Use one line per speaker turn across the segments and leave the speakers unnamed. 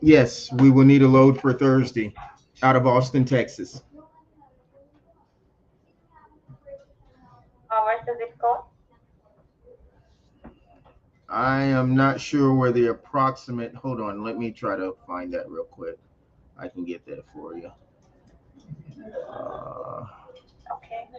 Yes, we will need a load for Thursday out of Austin, Texas.
Where's the zip code?
I am not sure where the approximate, hold on, let me try to find that real quick. I can get that for you. Uh,
Okay.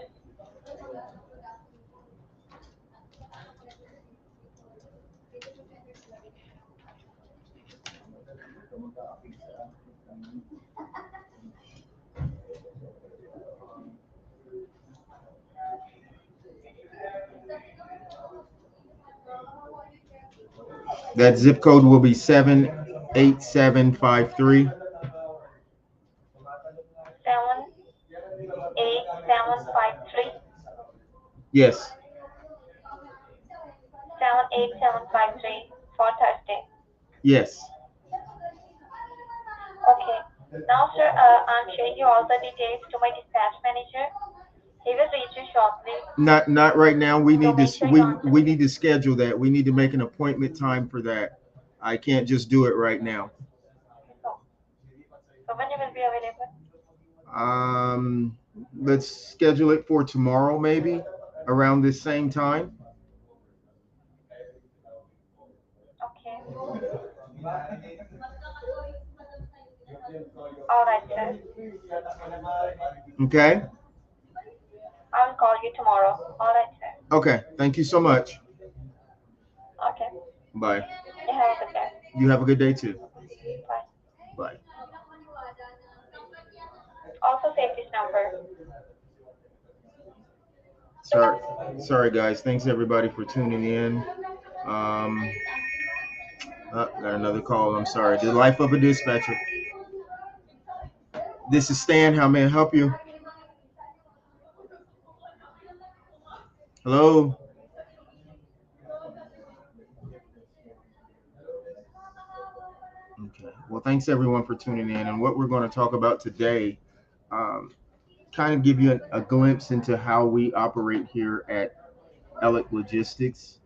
that zip code will be 78753.
78753.
Yes,
78753 for Thursday.
yes.
Okay. Now, sir, I'm sharing you all the details to my dispatch manager. He will reach you shortly.
Not right now. We
So
need
make
to
sure you answer.
we need to schedule that. We need to make an appointment time for that. I can't just do it right now.
So, so when you will be available?
Um, let's schedule it for tomorrow, maybe around this same time.
Okay. All right, sir.
Okay.
I will call you tomorrow. All right, sir.
Okay. Thank you so much.
Okay.
Bye.
You have a good day.
You have a good day too.
Bye.
Bye.
Also save this number.
Sorry, sorry guys. Thanks everybody for tuning in. Um, got another call. I'm sorry. The life of a dispatcher. This is Stan. How may I help you? Hello. Okay. Well, thanks everyone for tuning in. And what we're going to talk about today, um, kind of give you a glimpse into how we operate here at Elic Logistics.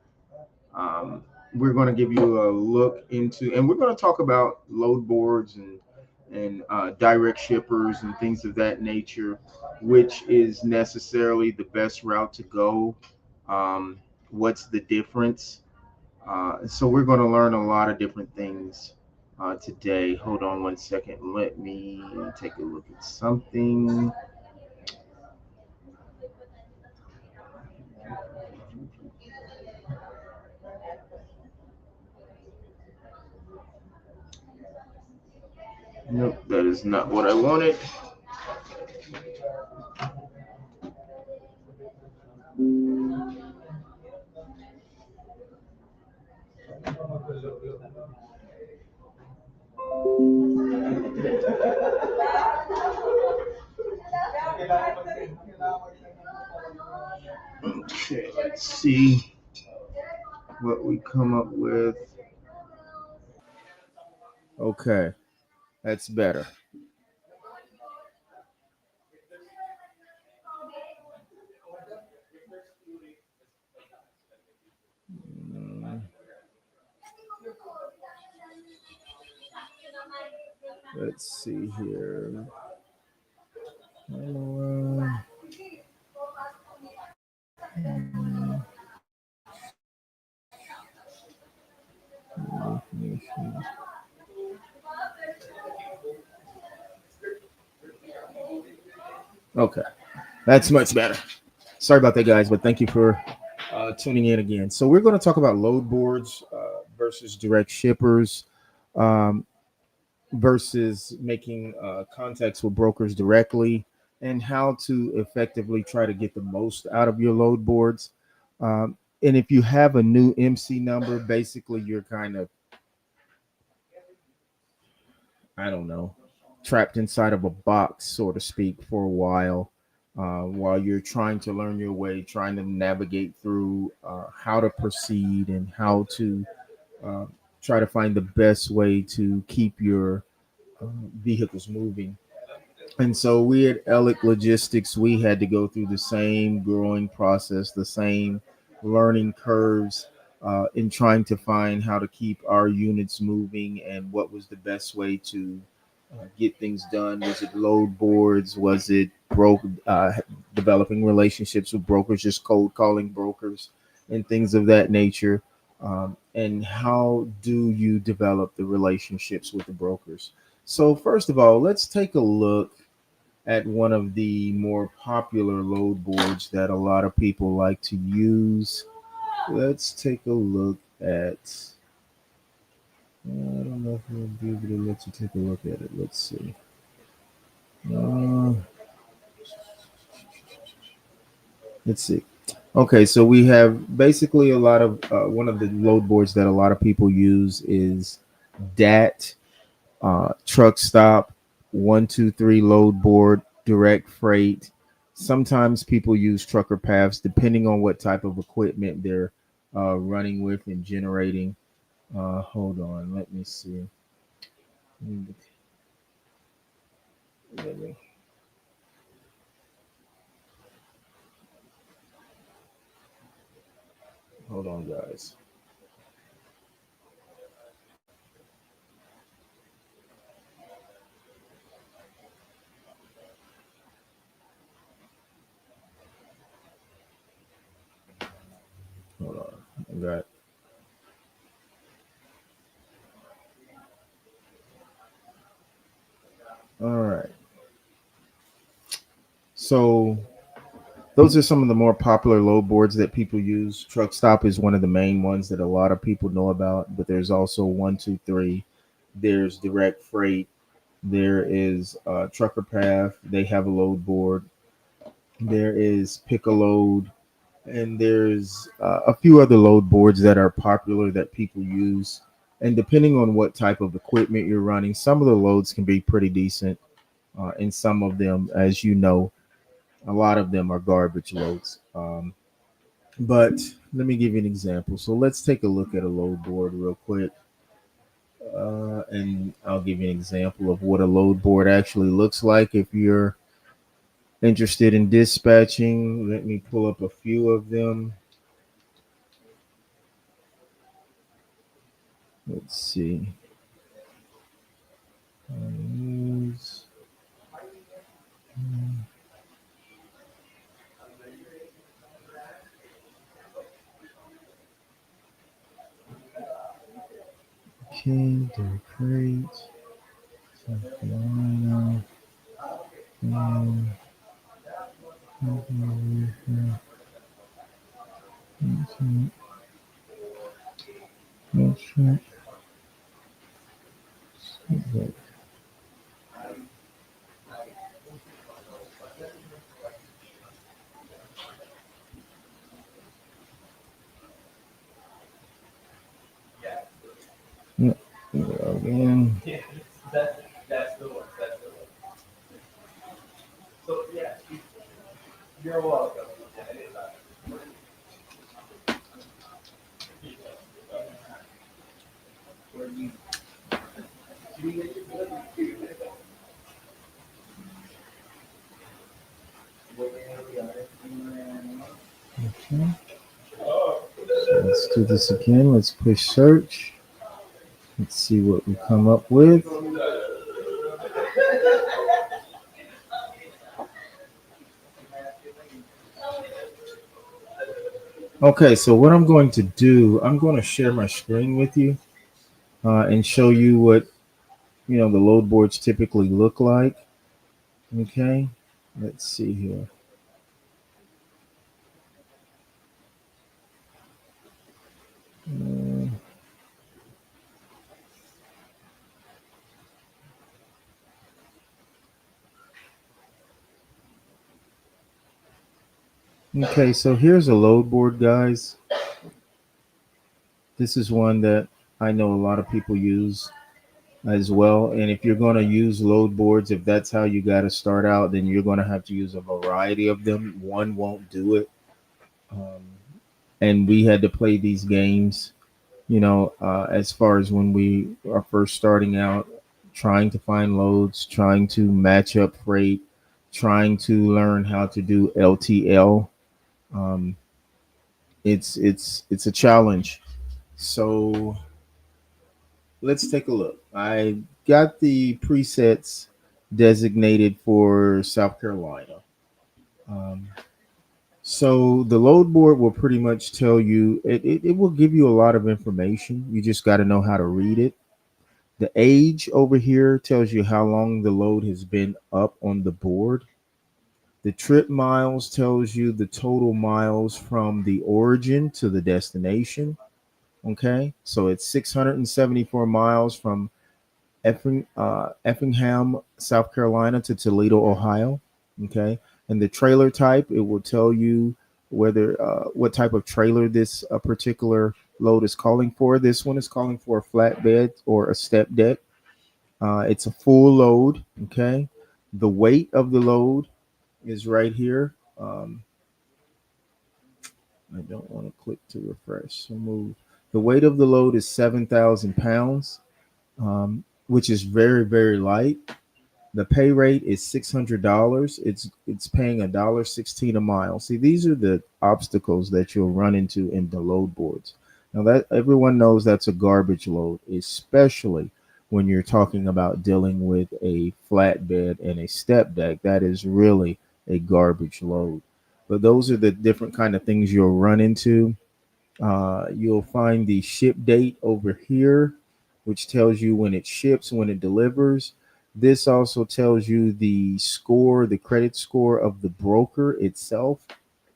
Um, we're going to give you a look into, and we're going to talk about load boards and direct shippers and things of that nature, which is necessarily the best route to go. Um, what's the difference? So we're going to learn a lot of different things today. Hold on one second. Let me take a look at something. Nope, that is not what I wanted. Okay, let's see what we come up with. Okay, that's better. Mm, Let's see here. Okay, that's much better. Sorry about that, guys, but thank you for tuning in again. So we're going to talk about load boards versus direct shippers, um, versus making contacts with brokers directly, and how to effectively try to get the most out of your load boards. And if you have a new MC number, basically you're kind of, I don't know, trapped inside of a box, so to speak, for a while you're trying to learn your way, trying to navigate through how to proceed and how to uh, try to find the best way to keep your uh, vehicles moving. And so we at Elic Logistics, we had to go through the same growing process, the same learning curves in trying to find how to keep our units moving and what was the best way to get things done. Was it load boards? Was it developing relationships with brokers, just cold calling brokers and things of that nature? And how do you develop the relationships with the brokers? So, first of all, let's take a look at one of the more popular load boards that a lot of people like to use. Let's take a look at. I don't know if we'll be able to let you take a look at it. Let's see. Uh, let's see. Okay, so we have basically a lot of one of the load boards that a lot of people use is DAT, truck stop, 123 load board, direct freight. Sometimes people use trucker paths depending on what type of equipment they're running with and generating. Hold on, let me see. Let me, hold on, guys. Hold on. I got. All right. So those are some of the more popular load boards that people use. Truck stop is one of the main ones that a lot of people know about, but there's also 123. There's direct freight. There is trucker path. They have a load board. There is pick a load, and there's a few other load boards that are popular that people use. And depending on what type of equipment you're running, some of the loads can be pretty decent. And some of them, as you know, a lot of them are garbage loads. But let me give you an example. So let's take a look at a load board real quick. And I'll give you an example of what a load board actually looks like if you're interested in dispatching. Let me pull up a few of them. Let's see. Use- Okay, they're great. South Carolina. Um, again. Okay. So let's do this again. Let's push search. Let's see what we come up with. Okay, so what I'm going to do, I'm going to share my screen with you and show you what the load boards typically look like. Okay, let's see here. Uh, okay, so here's a load board, guys. This is one that I know a lot of people use as well. And if you're going to use load boards, if that's how you got to start out, then you're going to have to use a variety of them. One won't do it. Um, and we had to play these games, as far as when we are first starting out, trying to find loads, trying to match up freight, trying to learn how to do LTL. Um, it's a challenge. So let's take a look. I got the presets designated for South Carolina. Um, so the load board will pretty much tell you, it will give you a lot of information. You just got to know how to read it. The age over here tells you how long the load has been up on the board. The trip miles tells you the total miles from the origin to the destination. Okay, so it's 674 miles from Effingham, South Carolina to Toledo, Ohio. Okay, and the trailer type, it will tell you whether what type of trailer this particular load is calling for. This one is calling for a flatbed or a step deck. It's a full load. Okay, the weight of the load is right here. I don't want to click to refresh. So move. The weight of the load is 7,000 pounds, which is very, very light. The pay rate is $600. It's paying $1.16 a mile. See, these are the obstacles that you'll run into in the load boards. Now that everyone knows that's a garbage load, especially when you're talking about dealing with a flatbed and a step deck. That is really a garbage load. But those are the different kind of things you'll run into. You'll find the ship date over here, which tells you when it ships, when it delivers. This also tells you the score, the credit score of the broker itself.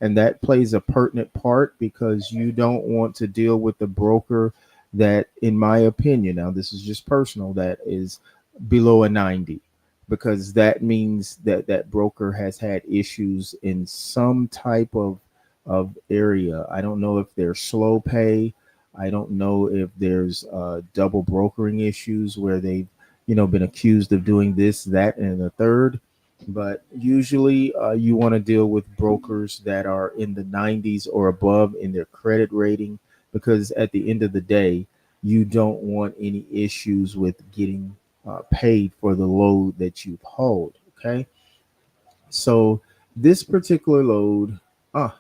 And that plays a pertinent part because you don't want to deal with the broker that, in my opinion, now this is just personal, that is below a 90, because that means that that broker has had issues in some type of area. I don't know if they're slow pay. I don't know if there's double brokering issues where they've been accused of doing this, that, and the third. But usually, you want to deal with brokers that are in the 90s or above in their credit rating, because at the end of the day, you don't want any issues with getting paid for the load that you've hauled. Okay, so this particular load,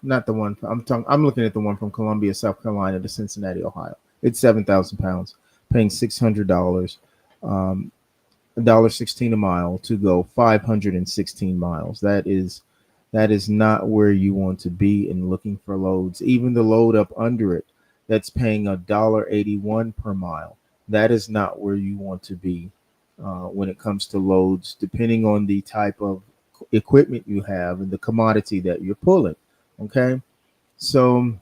not the one I'm talking. I'm looking at the one from Columbia, South Carolina to Cincinnati, Ohio. It's 7,000 pounds, paying $600, $1.16 a mile to go 516 miles. That is not where you want to be in looking for loads. Even the load up under it, that's paying $1.81 per mile. That is not where you want to be when it comes to loads, depending on the type of equipment you have and the commodity that you're pulling. Okay, so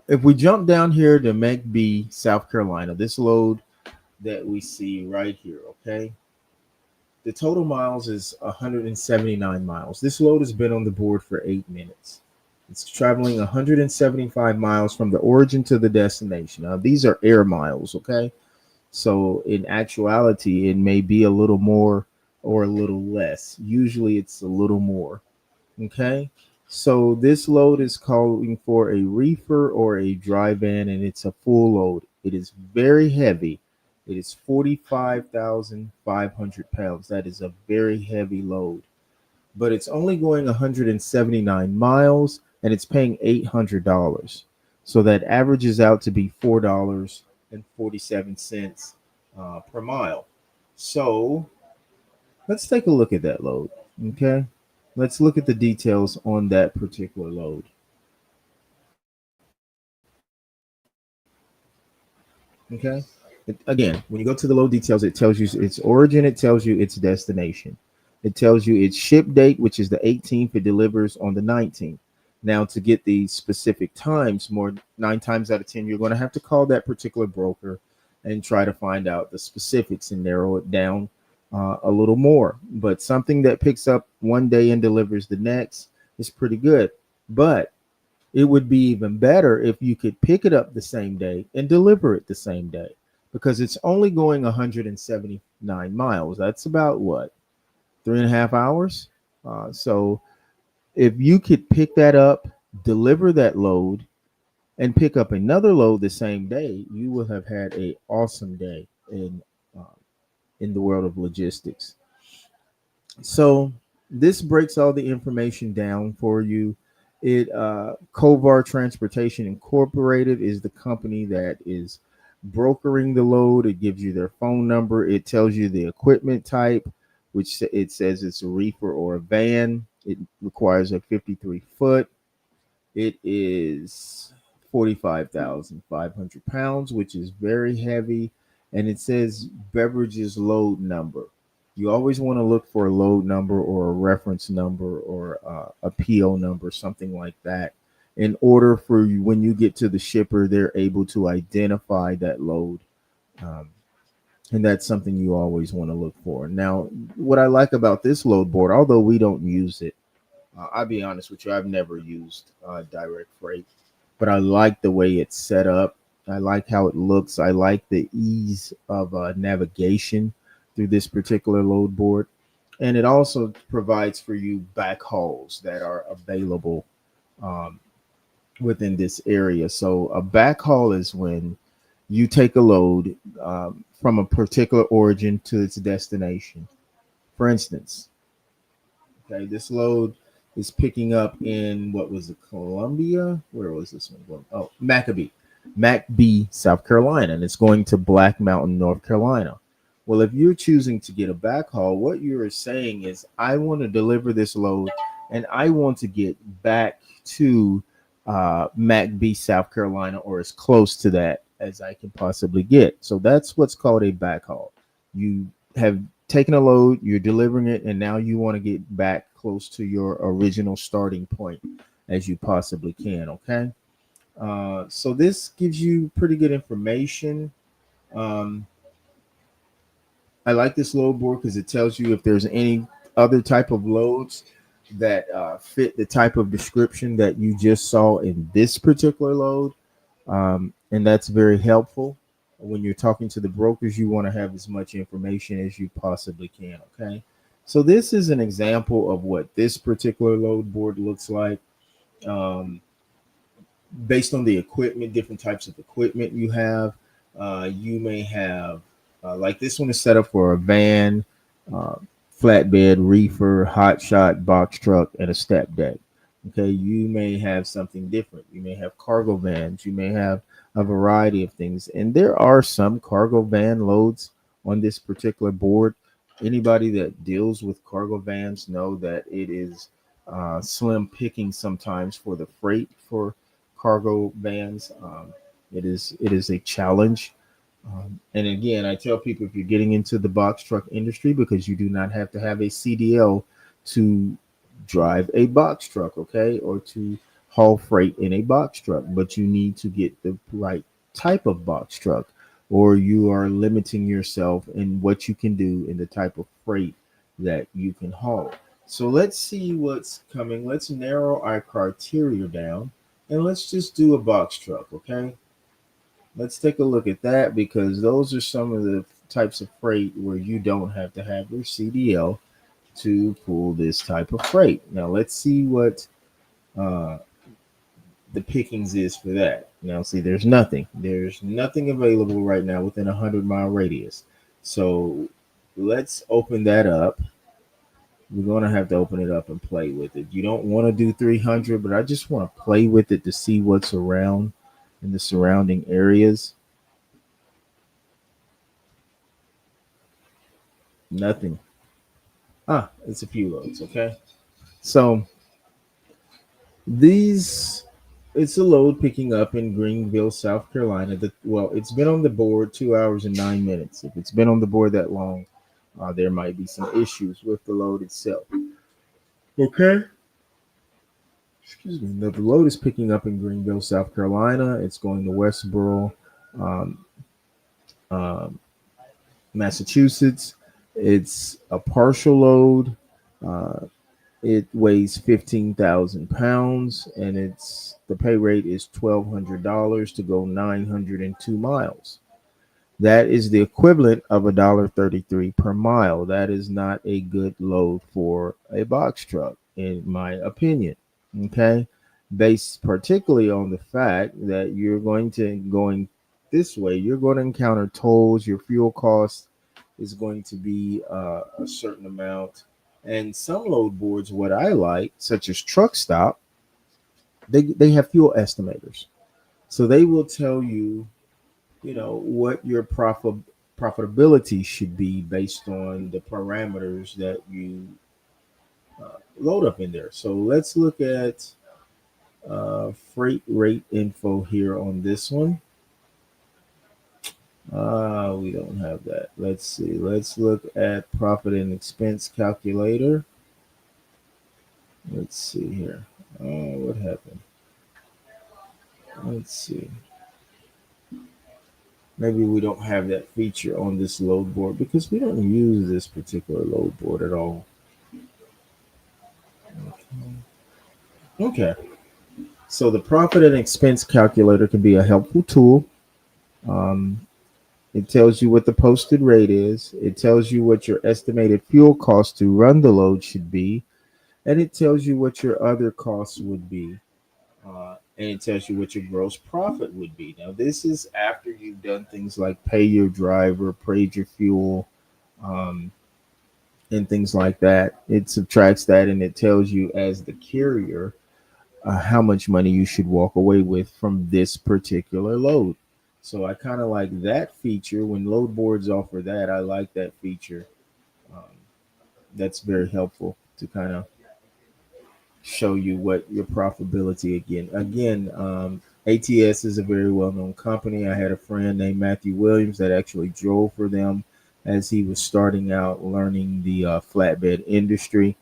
if we jump down here to McB, South Carolina, this load that we see right here, okay, the total miles is 179 miles. This load has been on the board for 8 minutes. It's traveling 175 miles from the origin to the destination. Now, these are air miles, okay? So, in actuality, it may be a little more or a little less. Usually, it's a little more, okay? So, this load is calling for a reefer or a dry van, and it's a full load. It is very heavy. It is 45,500 pounds. That is a very heavy load, but it's only going 179 miles and it's paying $800. So that averages out to be $4.47 per mile. So let's take a look at that load. Okay. Let's look at the details on that particular load. Okay. Again, when you go to the load details, it tells you its origin, it tells you its destination. It tells you its ship date, which is the 18th. It delivers on the 19th. Now, to get the specific times, more 9 times out of 10, you're going to have to call that particular broker and try to find out the specifics and narrow it down a little more. But something that picks up one day and delivers the next is pretty good. But it would be even better if you could pick it up the same day and deliver it the same day, because it's only going 179 miles. That's about what, 3.5 hours? So if you could pick that up, deliver that load, and pick up another load the same day, you will have had a awesome day uh, in the world of logistics. So this breaks all the information down for you. It Kovar Transportation Incorporated is the company that is brokering the load. It gives you their phone number. It tells you the equipment type, which it says it's a reefer or a van. It requires a 53 foot. It is 45,500 pounds, which is very heavy. And it says beverages load number. You always want to look for a load number or a reference number or a PO number, something like that, in order for you, when you get to the shipper, they're able to identify that load. Um, and that's something you always want to look for. Now, what I like about this load board, although we don't use it, I'll be honest with you, I've never used direct freight, but I like the way it's set up. I like how it looks. I like the ease of navigation through this particular load board. And it also provides for you backhauls that are available um, within this area. So, a backhaul is when you take a load from a particular origin to its destination. For instance, okay, this load is picking up in what was it, Columbia? Where was this one going? Oh, Maccabee, South Carolina, and it's going to Black Mountain, North Carolina. Well, if you're choosing to get a backhaul, what you're saying is, I want to deliver this load, and I want to get back to Maccabee, South Carolina, or as close to that as I can possibly get. So that's what's called a backhaul. You have taken a load, you're delivering it, and now you want to get back close to your original starting point as you possibly can. Okay. So this gives you pretty good information. Um, I like this load board because it tells you if there's any other type of loads that fit the type of description that you just saw in this particular load. And that's very helpful. When you're talking to the brokers, you want to have as much information as you possibly can. Okay. So this is an example of what this particular load board looks like. Um, Based on the equipment, different types of equipment you have. You may have, like this one is set up for a van, uh, flatbed, reefer, hot shot, box truck, and a step deck. Okay, you may have something different. You may have cargo vans. You may have a variety of things. And there are some cargo van loads on this particular board. Anybody that deals with cargo vans know that it is slim picking sometimes for the freight for cargo vans. It is a challenge. And again, I tell people, if you're getting into the box truck industry, because you do not have to have a CDL to drive a box truck, okay, or to haul freight in a box truck, but you need to get the right type of box truck, or you are limiting yourself in what you can do in the type of freight that you can haul. So let's see what's coming. Let's narrow our criteria down, and let's just do a box truck, okay? Let's take a look at that, because those are some of the types of freight where you don't have to have your CDL to pull this type of freight. Now let's see what uh, the pickings is for that. Now see, there's nothing. There's nothing available right now within a 100-mile radius. So let's open that up. We're going to have to open it up and play with it. You don't want to do 300, but I just want to play with it to see what's around in the surrounding areas. Nothing. It's a few loads. Okay. So these, it's a load picking up in Greenville, South Carolina. Well, it's been on the board 2 hours and 9 minutes. If it's been on the board that long, there might be some issues with the load itself. Okay. Excuse me. The load is picking up in Greenville, South Carolina. It's going to Westboro, um, um, Massachusetts. It's a partial load. Uh, It weighs 15,000 pounds, and the pay rate is $1,200 to go 902 miles. That is the equivalent of $1.33 per mile. That is not a good load for a box truck, in my opinion. Okay, based particularly on the fact that you're going this way, you're going to encounter tolls. Your fuel cost is going to be a certain amount, and some load boards, what I like, such as Truck Stop, they have fuel estimators, so they will tell you, what your profitability should be based on the parameters that you load up in there. So let's look at freight rate info here on this one. We don't have that. Let's see. Let's look at profit and expense calculator. Let's see here. What happened? Let's see. Maybe we don't have that feature on this load board because we don't use this particular load board at all. Okay. So the profit and expense calculator can be a helpful tool. Um, it tells you what the posted rate is. It tells you what your estimated fuel cost to run the load should be, and it tells you what your other costs would be. And it tells you what your gross profit would be. Now, this is after you've done things like pay your driver, paid your fuel, um, and things like that. It subtracts that and it tells you, as the carrier, how much money you should walk away with from this particular load. So I kind of like that feature. When load boards offer that, I like that feature. Um, that's very helpful to kind of show you what your profitability ATS is a very well-known company. I had a friend named Matthew Williams that actually drove for them as he was starting out learning the flatbed industry.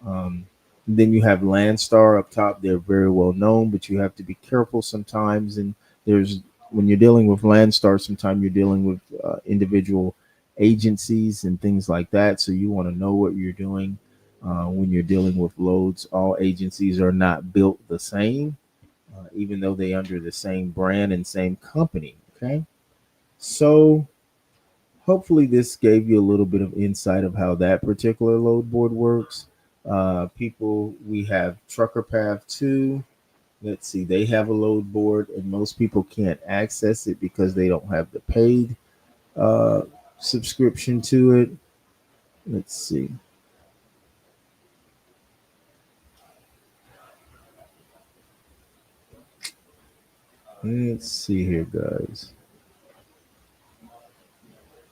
um, then you have Landstar up top. They're very well known, but you have to be careful sometimes. And there's when you're dealing with Landstar, sometimes you're dealing with individual agencies and things like that. So you want to know what you're doing when you're dealing with loads. All agencies are not built the same, even though they under the same brand and same company. Okay, so hopefully this gave you a little bit of insight of how that particular load board works. People, we have Trucker Path 2. Let's see, they have a load board, and most people can't access it because they don't have the paid uh, subscription to it. Let's see. Let's see here, guys.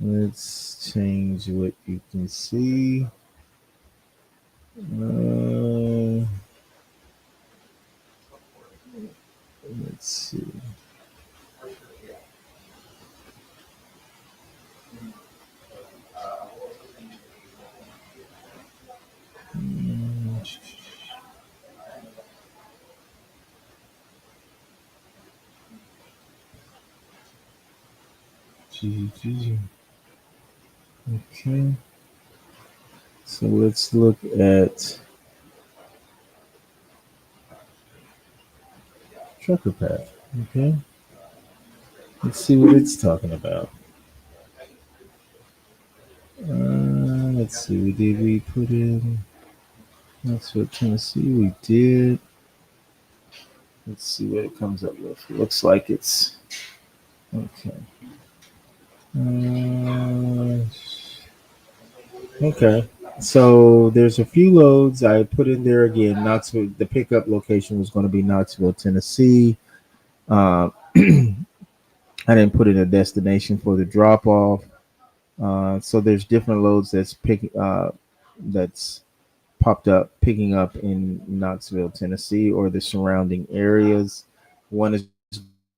Let's change what you can see. Uh, let's see. Mm, Okay, so let's look at Trucker Path. Okay, let's see what it's talking about. Let's see. We put in? That's what Tennessee we did. Let's see what it comes up with. Looks like it's okay. Uh, okay. So there's a few loads I put in there again. Knoxville. The pickup location was going to be Knoxville, Tennessee. I didn't put in a destination for the drop off. So there's different loads that's popped up picking up in Knoxville, Tennessee, or the surrounding areas. One is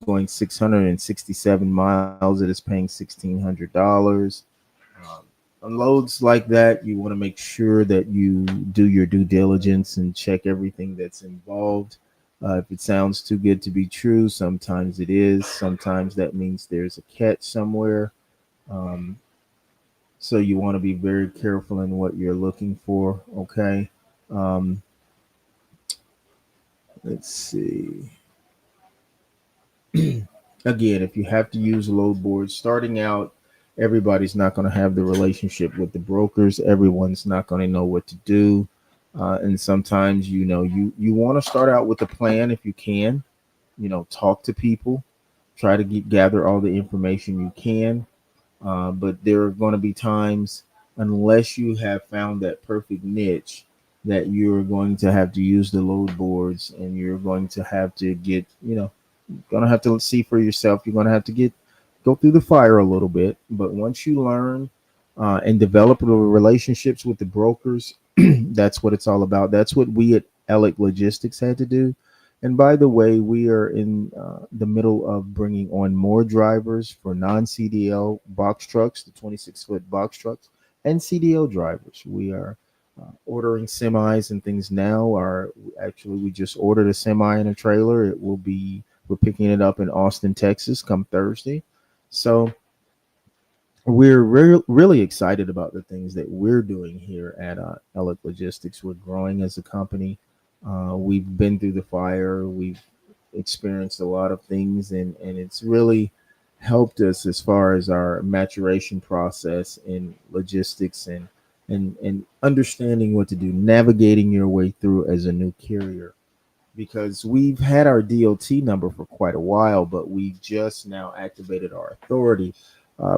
going 667 miles. It is paying $1,600. On loads like that, you want to make sure that you do your due diligence and check everything that's involved. If it sounds too good to be true, sometimes it is. Sometimes that means there's a catch somewhere. Um, so you want to be very careful in what you're looking for. Okay. Um, let's see. Again, if you have to use load boards starting out, everybody's not going to have the relationship with the brokers. Everyone's not going to know what to do. And sometimes, you want to start out with a plan if you can. Talk to people, try to gather all the information you can. But there are going to be times, unless you have found that perfect niche, that you're going to have to use the load boards, and you're going to have to get, gonna have to see for yourself. You're gonna have to go through the fire a little bit. But once you learn and develop the relationships with the brokers, that's what it's all about. That's what we at Alec Logistics had to do. And by the way, we are in the middle of bringing on more drivers for non-CDL box trucks, the 26-foot box trucks, and CDL drivers. We are ordering semis and things now. Are actually we just ordered a semi and a trailer. It will be We're picking it up in Austin, Texas, come Thursday. So we're really excited about the things that we're doing here at Ellick Logistics. We're growing as a company. We've been through the fire. We've experienced a lot of things, and it's really helped us as far as our maturation process in logistics and understanding what to do, navigating your way through as a new carrier, because we've had our DOT number for quite a while, but we just now activated our authority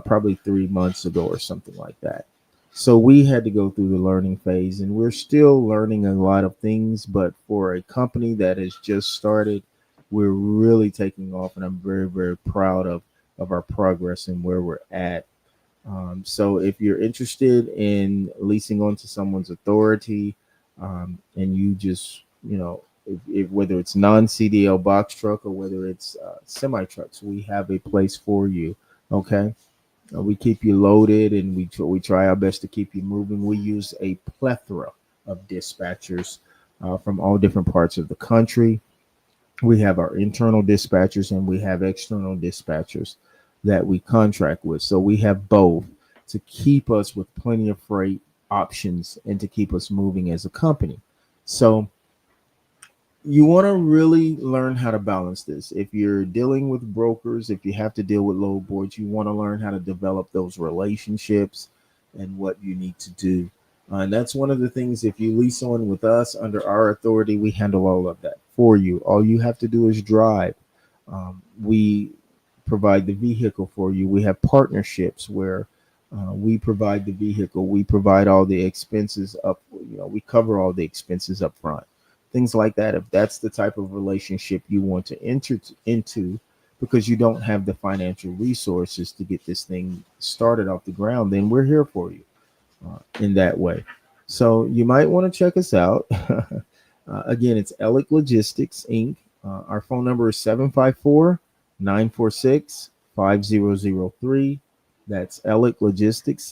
probably 3 months ago or something like that. So we had to go through the learning phase, and we're still learning a lot of things. But for a company that has just started, we're really taking off, and I'm very, very proud of our progress and where we're at. So if you're interested in leasing onto someone's authority, and you just, if whether it's non-CDL box truck or whether it's semi trucks, we have a place for you. Okay. We keep you loaded, and we try our best to keep you moving. We use a plethora of dispatchers from all different parts of the country. We have our internal dispatchers and we have external dispatchers that we contract with. So we have both to keep us with plenty of freight options and to keep us moving as a company. So you want to really learn how to balance this. If you're dealing with brokers, if you have to deal with load boards, you want to learn how to develop those relationships and what you need to do. And that's one of the things. If you lease on with us under our authority, we handle all of that for you. All you have to do is drive. We provide the vehicle for you. We have partnerships where we provide the vehicle. We provide all the expenses up. We cover all the expenses up front, things like that. If that's the type of relationship you want to enter into, because you don't have the financial resources to get this thing started off the ground, then we're here for you in that way. So you might want to check us out. Again, it's Elic Logistics Inc. Our phone number is 754-946-5003. That's Elic Logistics,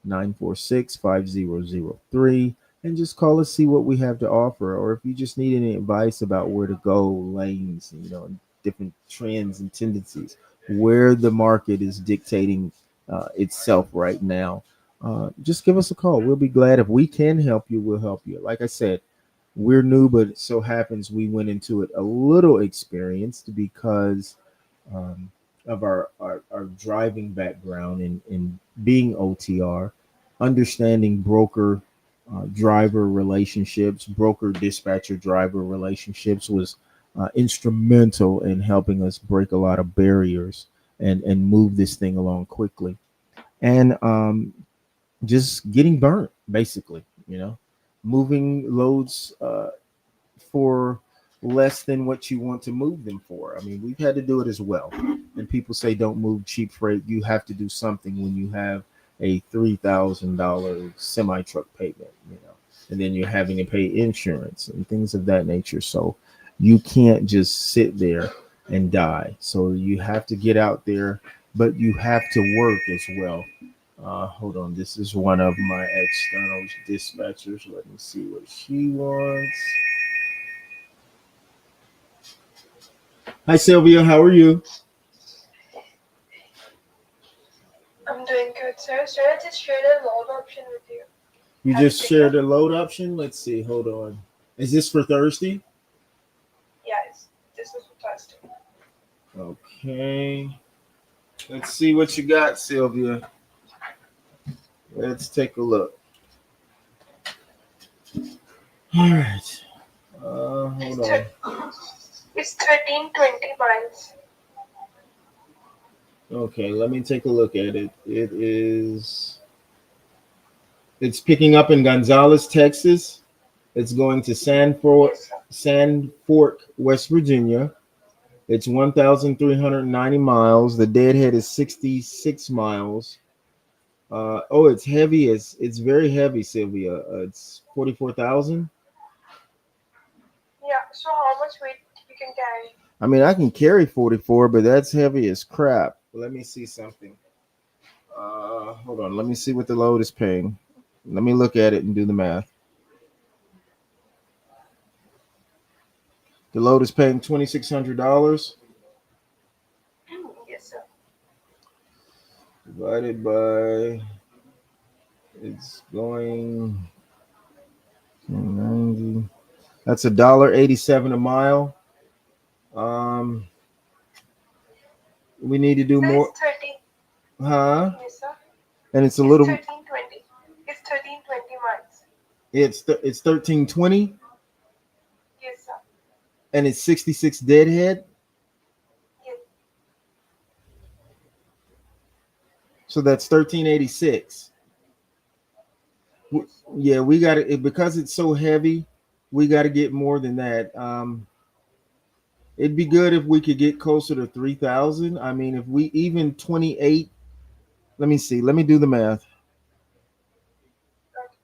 754-946-5003. And just call us, see what we have to offer. Or if you just need any advice about where to go, lanes, different trends and tendencies, where the market is dictating itself right now, just give us a call. We'll be glad. If we can help you, we'll help you. Like I said, we're new, but it so happens we went into it a little experienced because um, of our driving background in being OTR, understanding broker driver relationships, broker dispatcher driver relationships was instrumental in helping us break a lot of barriers and move this thing along quickly. And just getting burnt, basically, moving loads for less than what you want to move them for. I mean, we've had to do it as well. And people say don't move cheap freight. You have to do something when you have a $3,000 semi truck payment, and then you're having to pay insurance and things of that nature. So you can't just sit there and die. So you have to get out there, but you have to work as well. Hold on, this is one of my external dispatchers. Let me see what she wants. Hi, Sylvia. How are you?
I'm doing good, sir. Should I just share the load option with you?
You
Have you
just
picked
shared
up?
the load option. Let's see. Hold on. Is this for Thursday?
Yes, this is for Thursday.
Okay. Let's see what you got, Sylvia. Let's take a look. All right.
It's
Hold on.
1320 miles.
Okay, let me take a look at it. It is It's picking up in Gonzales, Texas. It's going to
Yes, sir.
Sand Fork, West Virginia. It's 1,390 miles. The deadhead is 66 miles. Oh, it's heavy. It's very heavy, Sylvia. It's 44,000.
Yeah. So how much weight you can carry?
I mean, I can carry 44, but that's heavy as crap. Let me see something. Hold on. Let me see what the load is paying. Let me look at it and do the math. The load is paying $2,600
Yes, sir.
divided by it's going 90. That's $1.87 a mile. Um, we need to do
So it's
more,
13.
huh?
Yes, sir.
And it's a
It's
little.
1320. It's 1320 miles.
It's 1320,
Yes, sir.
and it's 66 deadhead.
Yes.
So that's 1386.
Yes.
Yeah, we got it because it's so heavy. We got to get more than that. It'd be good if we could get closer to 3,000. I mean, if we even 28. Let me see. Let me do the math.
Okay.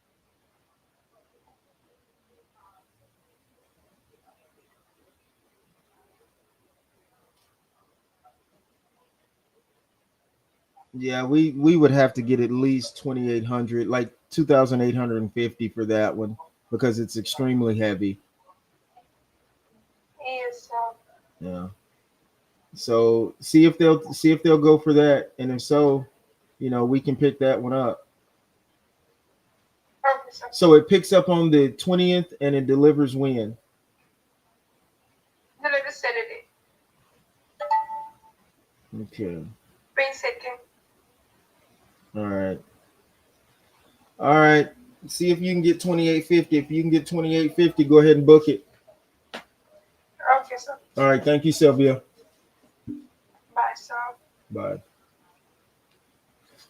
Yeah, we would have to get at least 2,800, like 2,850 for that one because it's extremely heavy.
Yes, sir.
Yeah. So see if they'll go for that, and if so, we can pick that one up.
Okay, sir.
So it picks up on the 20th and it delivers when?
The latest Saturday,
Okay.
22nd.
All right. All right. See if you can get 2850. If you can get 2850, go ahead and book it.
Okay, sir.
All right. Thank you, Sylvia.
Bye, sir.
Bye.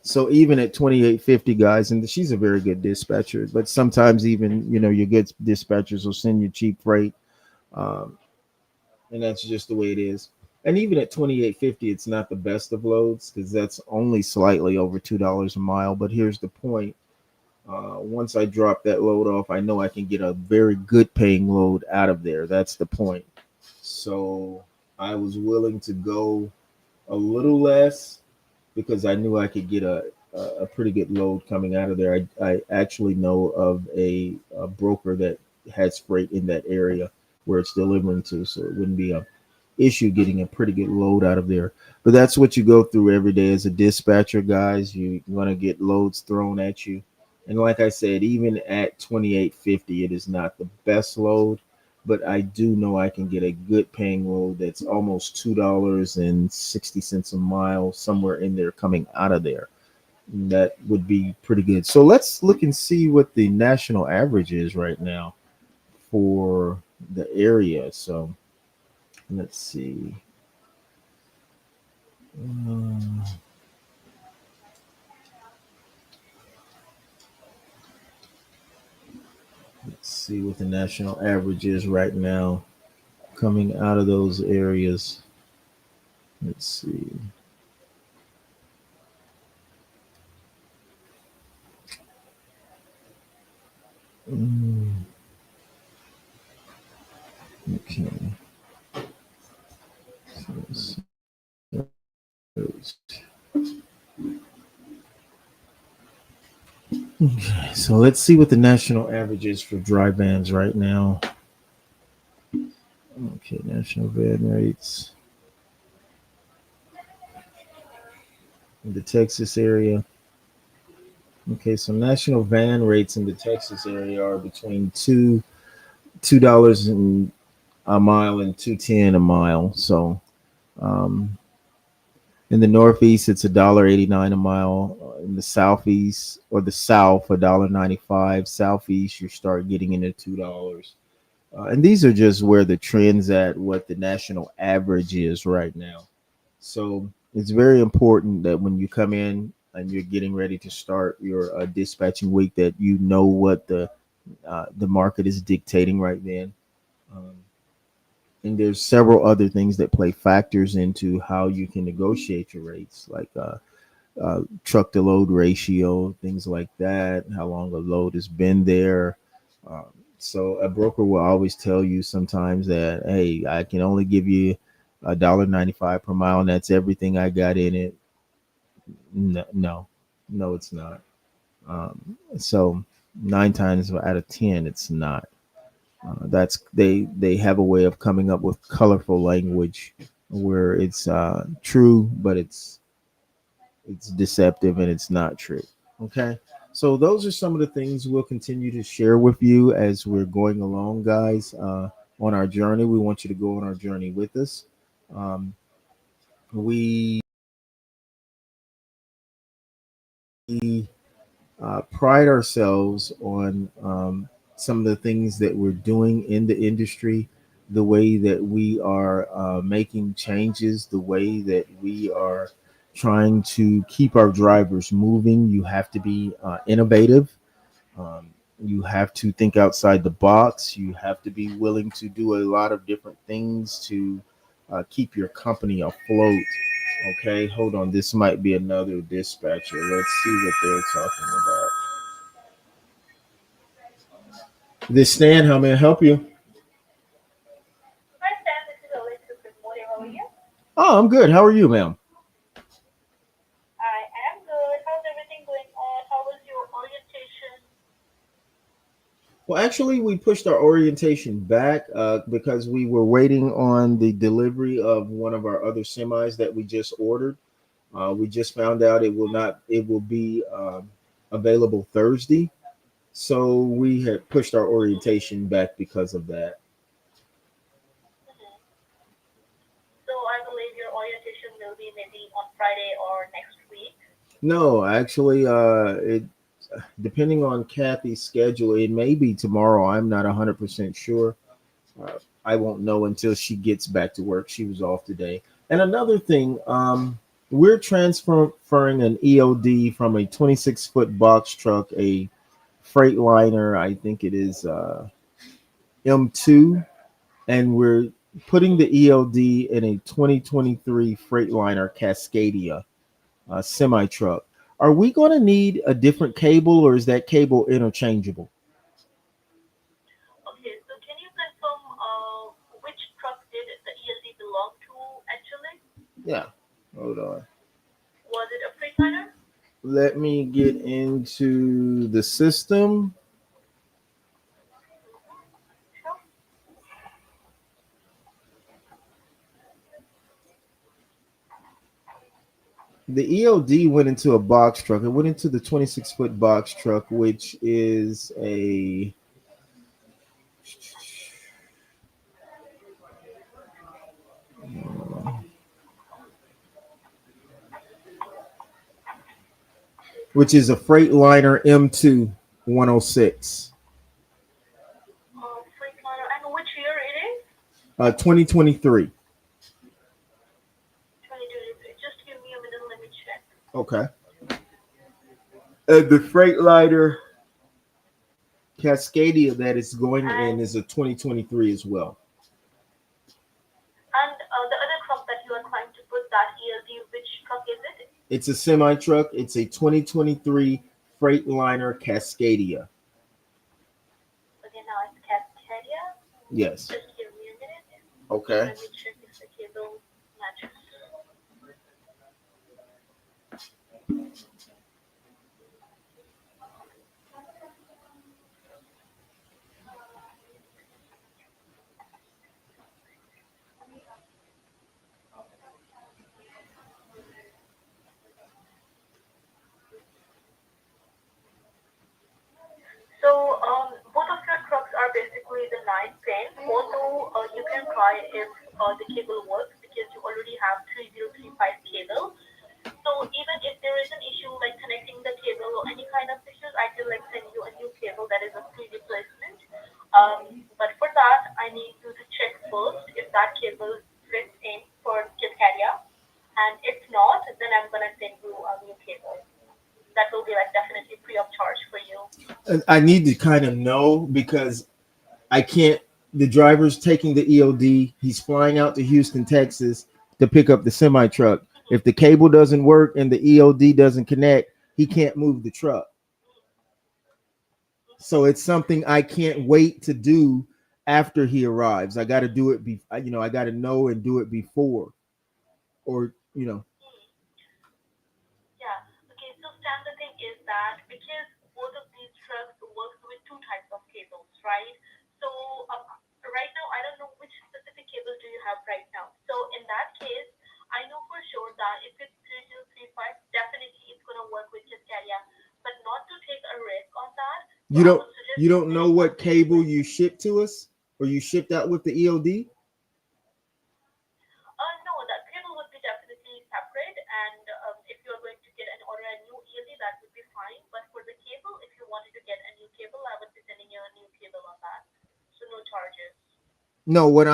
So even at 2850, guys, and she's a very good dispatcher, but sometimes even your good dispatchers will send you cheap freight, um, and that's just the way it is. And even at 2850, it's not the best of loads because that's only slightly over $2 a mile. But here's the point: once I drop that load off, I know I can get a very good paying load out of there. That's the point. So I was willing to go a little less because I knew I could get a pretty good load coming out of there. I actually know of a broker that has freight in that area where it's delivering to, so it wouldn't be a issue getting a pretty good load out of there. But that's what you go through every day as a dispatcher, guys. You're gonna get loads thrown at you, and like I said, even at 2850, it is not the best load. But I do know I can get a good paying load that's almost $2.60 a mile, somewhere in there coming out of there. That would be pretty good. So let's look and see what the national average is right now for the area. So let's see. Um, let's see what the national average is right now coming out of those areas. Let's see. Mm, okay. Okay, so let's see what the national average is for dry vans right now. Okay, national van rates in the Texas area. Okay, so national van rates in the Texas area are between $2 and a mile and 210 a mile. So um, in the Northeast, it's $1.89 a mile. In the Southeast or the South, $1.95. Southeast, you start getting into $2. And these are just where the trends at, what the national average is right now. So it's very important that when you come in, and you're getting ready to start your dispatching week, that you know what the market is dictating right then. Um, and there's several other things that play factors into how you can negotiate your rates, like truck to load ratio, things like that, how long a load has been there. Um, so a broker will always tell you sometimes that, hey, I can only give you $1.95 per mile, and that's everything I got in it. No, no, no, it's not. So 9 times out of 10, it's not. That's they have a way of coming up with colorful language where it's true, but it's deceptive and it's not true. Okay. So those are some of the things we'll continue to share with you as we're going along, guys, on our journey. We want you to go on our journey with us. Um, we pride ourselves on some of the things that we're doing in the industry, the way that we are making changes, the way that we are trying to keep our drivers moving. You have to be innovative. Um, you have to think outside the box. You have to be willing to do a lot of different things to keep your company afloat. Okay, hold on. This might be another dispatcher. Let's see what they're talking about. This Stan, how may I help you?
Hi Sam, this is Alicia. Good morning. How are you?
Oh, I'm good. How are you, ma'am?
I am good. How's everything going on? How was your orientation?
Well, actually, we pushed our orientation back because we were waiting on the delivery of one of our other semis that we just ordered. We just found out it will not. It will be available Thursday, so we had pushed our orientation back because of that.
Hmm. So I believe your orientation will be maybe on Friday or next week.
No, actually, it depending on Kathy's schedule, it may be tomorrow. I'm not 100% sure. Uh, I won't know until she gets back to work. She was off today. And another thing, we're transferring an EOD from a 26-foot box truck, a Freightliner, I think it is M2, and we're putting the EOD in a 2023 Freightliner Cascadia semi truck. Are we going to need a different cable, or is that cable interchangeable?
Okay, so can you confirm which truck did the ELD belong to actually?
Yeah. Hold on.
Was it a Freightliner?
Let me get into the system.
Mm-hmm. Sure.
The EOD went into a box truck. It went into the 26-foot box truck, which is a Freightliner M2 106,
Freightliner. And which year it is?
2023.
2023. Just give me a minute. Let me check.
Okay. The Freightliner Cascadia that is going in
And
is a 2023 as well.
the other truck that you are trying to put that ELD, which truck is it?
It's a semi truck. It's a 2023 Freightliner Cascadia.
Okay, now it's Cascadia.
Yes.
Just give me a minute.
Okay.
Let me check if the cable matches. So both of your trucks are basically the 9 pin. Although you can try if the cable works because you already have 3035 cable. So even if there is an issue like connecting the cable or any kind of issues, I can like send you a new cable that is a free replacement. But for that, I need you to check first if that cable fits in for Cascadia, and if not, then I'm gonna send you a new cable. definitely free of charge for you.
I need to kind of know because I can't. The driver's taking the EOD. He's flying out to Houston, Texas, to pick up the semi truck. If the cable doesn't work and the EOD doesn't connect, he can't move the truck. So it's something I can't wait to do after he arrives. I got to do it. I got to know and do it before, or.
Yeah. Okay. So Stan, the thing is that because both of these trucks works with two types of cables, right? So right now, I don't know which specific cable do you have right now. So in that case, I know for sure that if it's 3035, definitely it's gonna work with Cascadia. But not to take a risk on that, so
You
I
don't
would suggest
you
you
don't know
getting a
what
free
cable you
replacement.
shipped to us or you shipped out with the EOD?
No, that cable would be definitely separate, and if you're going to get an order a new ELD, that would be fine. But for the cable, if you wanted to get a new cable, I would be sending you a new cable on that, so no charges.
No, what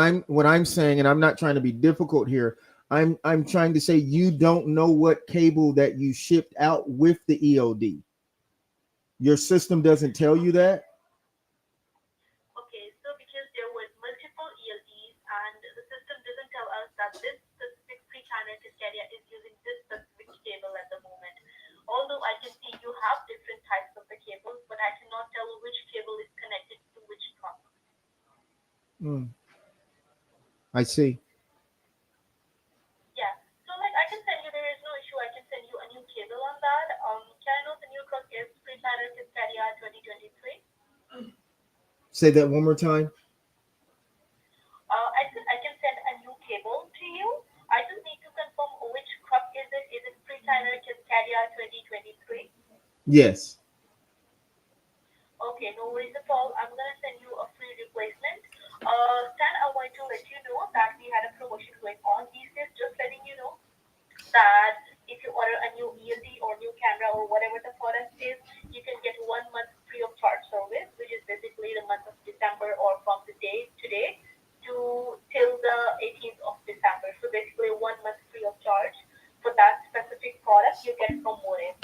I'm saying, and I'm not trying to be difficult here. I'm trying to say you don't know what cable that you shipped out with the EOD. Your system doesn't tell you
Okay,
that.
okay, so because there were multiple ELDs, and the system doesn't tell us that this specific pre-timer Cascadia is using this specific cable at the moment. Although I can see you have different types of the cables, but I cannot tell which cable is connected to which truck.
Mm, I see.
Yeah. So like I can send you, there is no issue. I can send you a new cable on that. Can I know the new truck is Freetyler Cascadia 2023?
Say that one more time.
I said I can send a new cable to you. I just need to confirm which truck is it. Is it Freetyler Cascadia 2023?
Yes.
Okay, no worries at all. I'm gonna send you a free replacement. Stan, I want to let you know that we had a promotion going on these days. Just letting you know that if you order a new ELD or new camera or whatever the product is, you can get 1 month free of charge service, which is basically the month of December or from the day today to till the 18th of December. So basically 1 month free of charge for that specific product you get from More.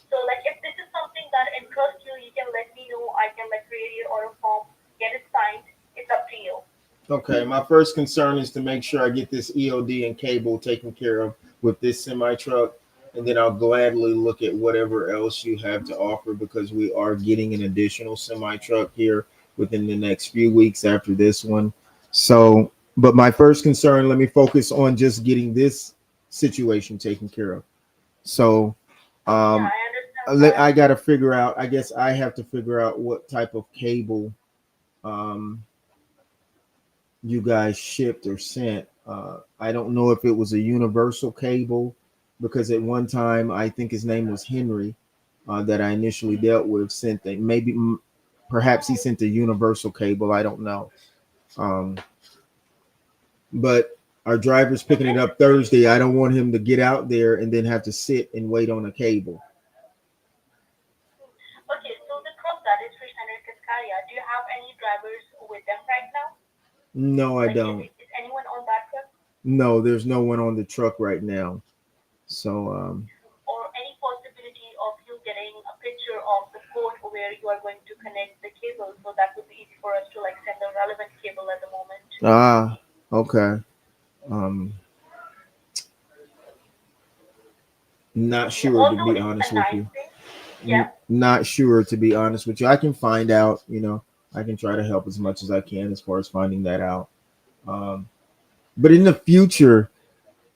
So like if this is something that interests you, you can let me know. I can like create your order form, get it signed. It's up to you.
Okay. My first concern is to make sure I get this EOD and cable taken care of with this semi truck, and then I'll gladly look at whatever else you have to offer because we are getting an additional semi truck here within the next few weeks after this one. So, but my first concern, let me focus on just getting this situation taken care of. So,
Yeah,
um,
I understand that.
I got to figure out. I guess I have to figure out what type of cable um, you guys shipped or sent. I don't know if it was a universal cable because at one time I think his name was Henry that I initially dealt with sent that perhaps he sent a universal cable. I don't know. Um, but our driver's
So
picking it up
basically,
Thursday. I don't want him to get out there and then have to sit and wait on a cable.
okay, so the truck that is 300 Cascadia, do you have any drivers with them right now?
No, I
Like,
don't.
is anyone on that truck?
No, there's no one on the truck right now. So
Or any possibility of you getting a picture of the port where you are going to connect the cable, so that would be easy for us to like send the relevant cable at the moment.
okay. Um, Not
Yeah,
sure to
although
be
it's a
honest with
nice
you.
thing. Yeah.
Not sure to be honest with you. I can find out. I can try to help as much as I can as far as finding that out. Um, but in the future,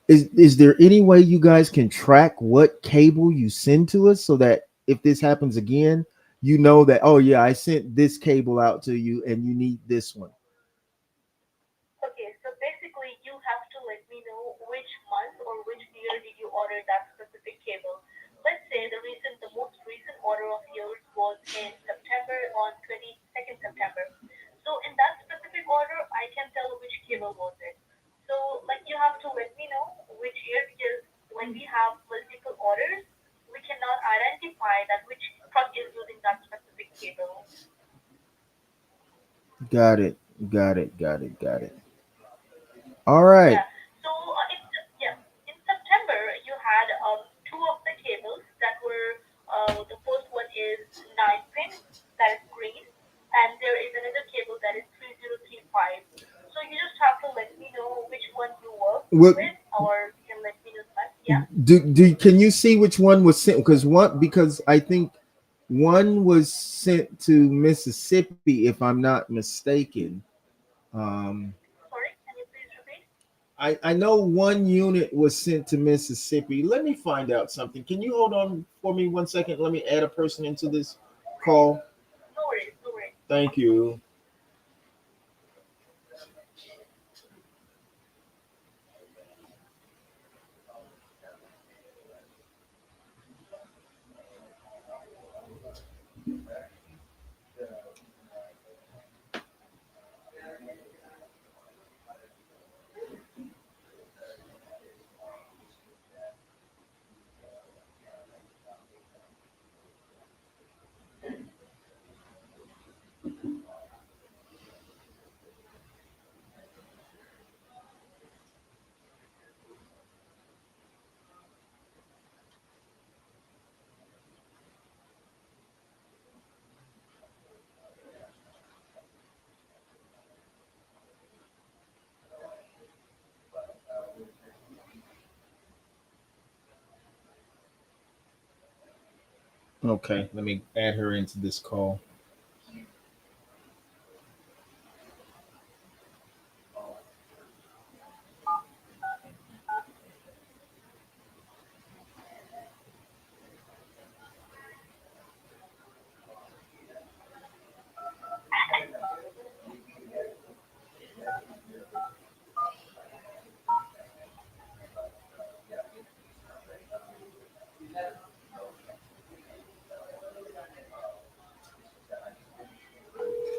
is there any way you guys can track what cable you send to us so that if this happens again, you know that oh yeah, I sent this cable out to you and you need this one.
Okay, so basically you have to let me know which month or which year did you order that specific cable. Let's say the most recent order of yours was in September on 22nd September. So in that specific order, I can tell which cable was it. So like you have to let me know which year because when we have multiple orders, we cannot identify that which truck is using that specific cable.
Got it. Got it. Got it. Got it. All right.
Yeah. So in September you had two of the cables that were the first
What
it, or you can let me know that. Yeah.
do can you see which one was sent? Because I think one was sent to Mississippi, if I'm not mistaken. Um,
Sorry, can you please repeat?
I know one unit was sent to Mississippi. Let me find out something. Can you hold on for me 1 second? Let me add a person into this call.
No worries, no worries.
Thank you. Okay, let me add her into this call.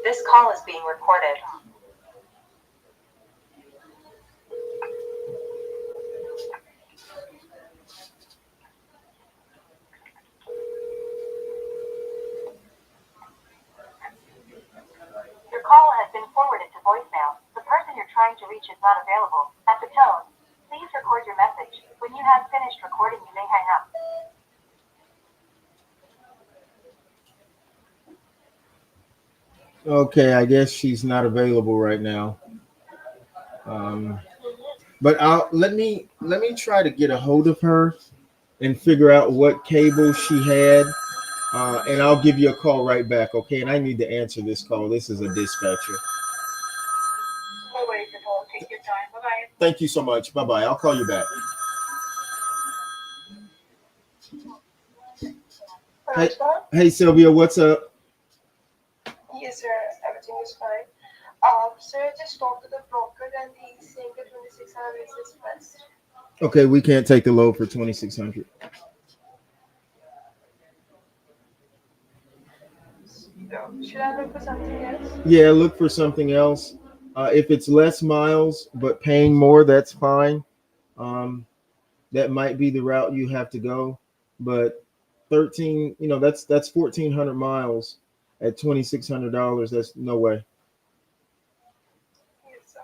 This call is being recorded. Your call has been forwarded to voicemail. The person you're trying to reach is not available. At the tone, please record your message. When you have finished recording, you may hang up.
Okay, I guess she's not available right now. Um, but I'll let me try to get a hold of her and figure out what cable she had, and I'll give you a call right back. Okay, and I need to answer this call. This is a dispatcher.
No worries at all. Take your time. Bye bye.
Thank you so much. Bye bye. I'll call you back.
Hello,
Hey,
sir.
hey Sylvia, what's up?
Yes, sir. Everything is fine. Sir, I just talked to the broker and he's saying that 2600 is his best.
Okay, we can't take the load for 2600.
So, should I look for something else?
Yeah, look for something else. If it's less miles but paying more, that's fine. Um, that might be the route you have to go. But 13, that's 1400 miles at $2600. That's no way.
Yes, sir.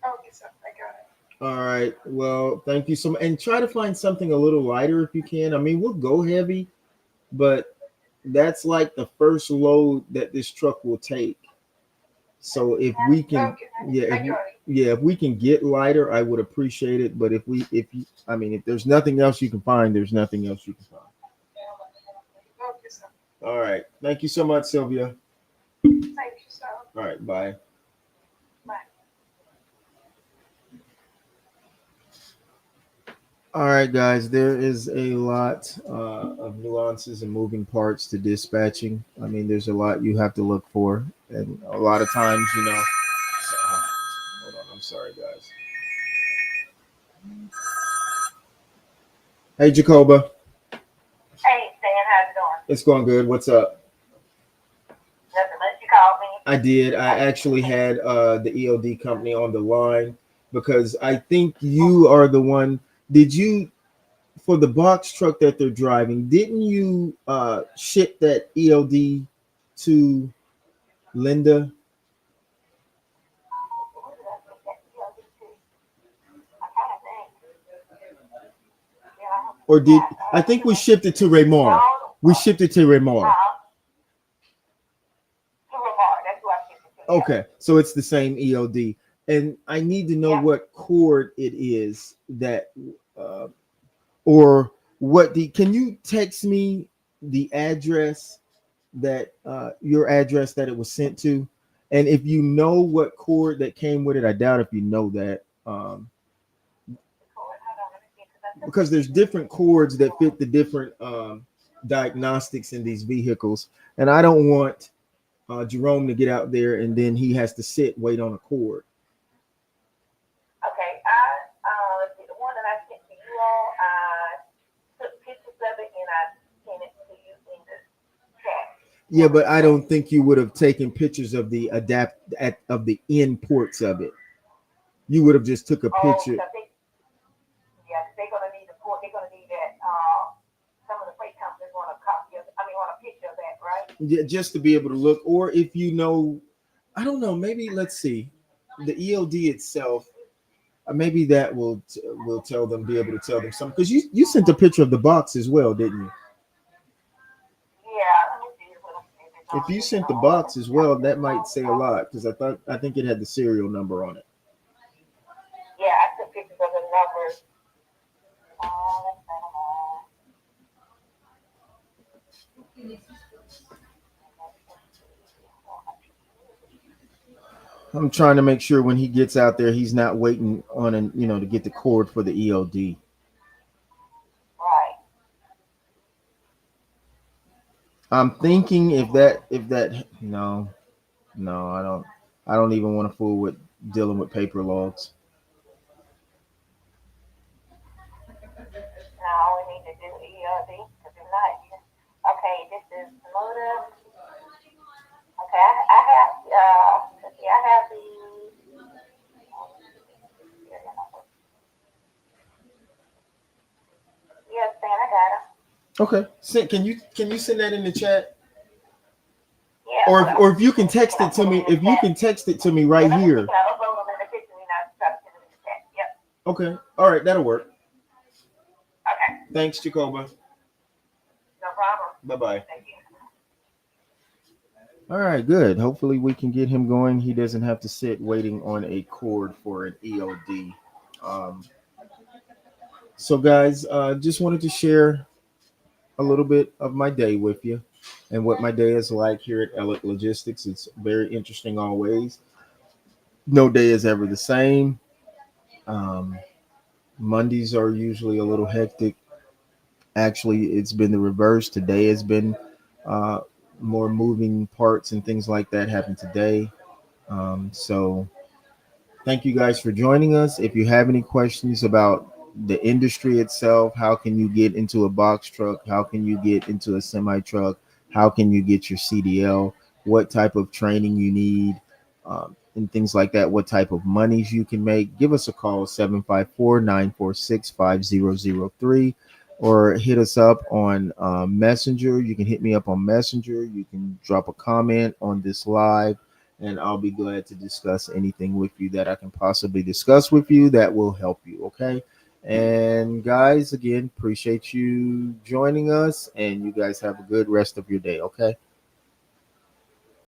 Okay, sir. I got it.
All right. Well, thank you so much. And try to find something a little lighter if you can. I mean, we'll go heavy, but that's like the first load that this truck will take. So if we can,
Okay,
yeah,
I got it.
if we can get lighter, I would appreciate it. But I mean, if there's nothing else you can find, there's nothing else you can find.
Okay, sir.
All right. Thank you so much, Sylvia.
Thank you, sir.
All right. Bye.
Bye.
All right, guys. There is a lot of nuances and moving parts to dispatching. I mean, there's a lot you have to look for, and a lot of times, hold on. I'm sorry, guys. Hey, Jacoba.
Hey, Stan, how's it going?
It's going good. What's up?
Nothing much. You called me.
I did. I actually had the EOD company on the line because I think you are the one. Did you, for the box truck that they're driving, didn't you ship that EOD to Linda?
Who did I think that PLD to? I kind of think. Yeah,
Or did I
I
think
don't
we
know.
shipped it to Raymar? We shipped it to Raymar.
Uh-huh. To Lamar. That's who I sent it to. Yeah.
Okay, so it's the same EOD. and I need to know
Yep.
what cord it is that, uh, or what the. Can you text me the address that your address that it was sent to, and if you know what cord that came with it, I doubt if you know that.
Hold on, let me see, because I took
Because there's
pictures
different cords that fit the different diagnostics in these vehicles, and I don't want Jerome to get out there and then he has to sit wait on a cord.
Okay, the one that I sent to you all, I took pictures of it and I sent it to you in the chat.
Yeah, but I don't think you would have taken pictures of the of the end ports of it. You would have just took a
Oh,
picture.
because yeah, they're gonna need the port. They're gonna need that. Some of the freight companies want a copy of. I mean, want a picture of that, right?
Yeah, just to be able to look, or if you know, I don't know, maybe let's see, the ELD itself. Maybe that will tell them, be able to tell them something, because you sent a picture of the box as well, didn't you?
Yeah. Let me see. Let me see if it's
If
on
you
here.
sent the box as well, that might say a lot, because I think it had the serial number on it.
Yeah, I took pictures of the numbers.
I'm trying to make sure when he gets out there, he's not waiting on an to get the cord for the ELD.
Right.
I'm thinking if that no, no, I don't even want to fool with dealing with paper logs.
Now we need to do ELD because if not, okay. This is motive. Okay, I have. Let's see. I have the. Yes, man, I got it.
Okay, can you send that in the chat,
Yeah,
or
hold on.
if you can
Can
text
I
it to
put them
me,
in the
if you
chat?
can text it to me
Yeah,
right
let me see.
here.
Can I upload them in the picture and I try to put them in the chat? Yep.
Okay, all right, that'll work.
Okay.
Thanks, Jacoba.
No problem.
Bye bye.
Thank you.
All right, good. Hopefully, we can get him going. He doesn't have to sit waiting on a cord for an EOD. Um, so, guys, just wanted to share a little bit of my day with you and what my day is like here at Elliott Logistics. It's very interesting always. No day is ever the same. Um, Mondays are usually a little hectic. Actually, it's been the reverse. Today has been uh, more moving parts and things like that happen today. So thank you guys for joining us. If you have any questions about the industry itself, how can you get into a box truck? How can you get into a semi truck? How can you get your CDL? What type of training you need, and things like that. What type of monies you can make? Give us a call, 754-946-5003, or hit us up on Messenger. You can hit me up on Messenger. You can drop a comment on this live, and I'll be glad to discuss anything with you that I can possibly discuss with you that will help you. Okay. And guys, again, appreciate you joining us, and you guys have a good rest of your day. Okay.